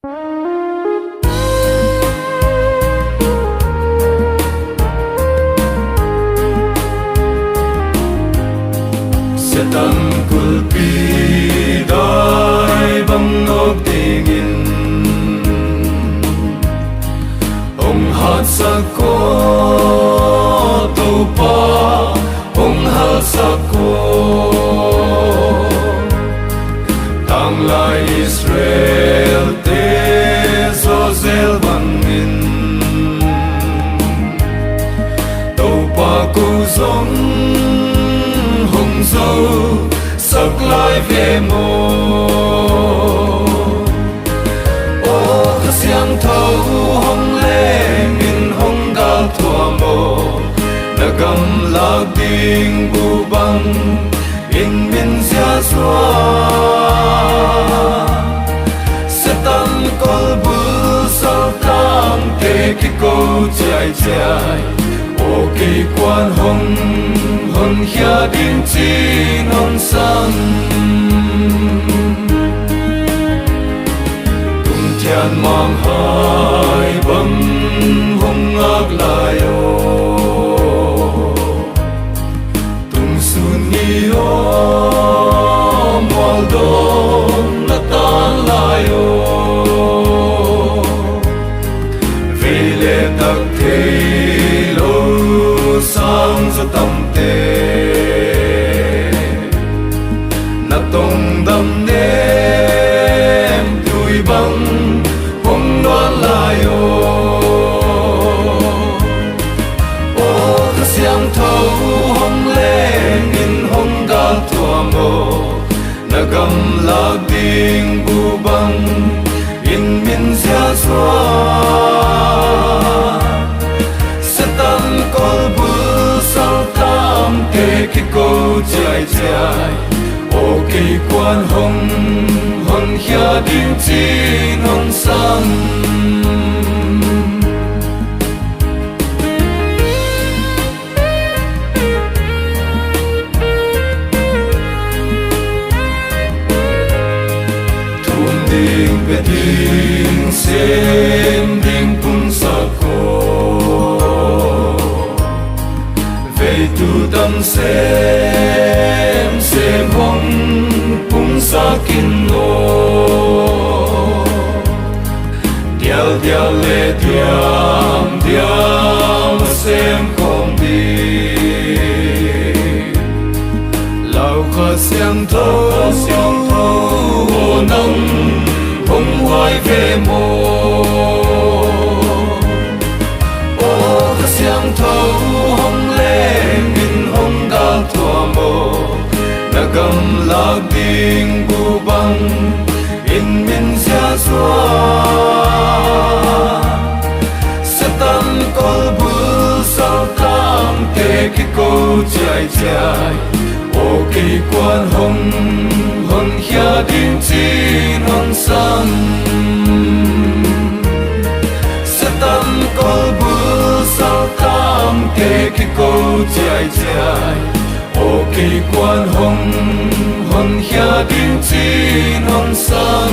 Setan kulpi dai bang nok tingin Ông hát sako tu pa Ông hát sako Tang lai Israel te so zel bangin Tu pa ku zong hồng dâu sắc lai về mô ô khá xiang thâu hồng lê min hồng ga thua mô na gam lạc đình bu băng in min xia xóa sẽ tăng col bu sao tam kê kí câu chạy chạy ô kỳ quan hồng hồng hia đình chi non sang tung thian mang hai bấm hồng ác lai ô tung sun ni ô mol don na tan lai ô vì lệ tắc thế sang za tâm te na tông đam nem tui băng hong loan lai ô khá xiang thâu hong lên in hong ga thua mô na gam lạc đình bu băng in min xia xóa khi câu chạy chạy ô kỳ quan hồng hồng hia đình chi non sang thun đình về đình xem đình pun sa cô tu tâm xem hong pung sa kin no dial le diam xem không đi lao kha xem thâu hồ nông hong hoài về mô ô kha xem thâu hong lên thua mô na gam lạc đình bu băng in min xia xóa sẽ tan col bu sao tam kê kí câu chạy chạy ô kỳ quan hồng hồng hia đình chi non sang sẽ tan col bu sao tam kê kí câu chạy chạy ô kỳ quan hồng hồng hia đình chi non sang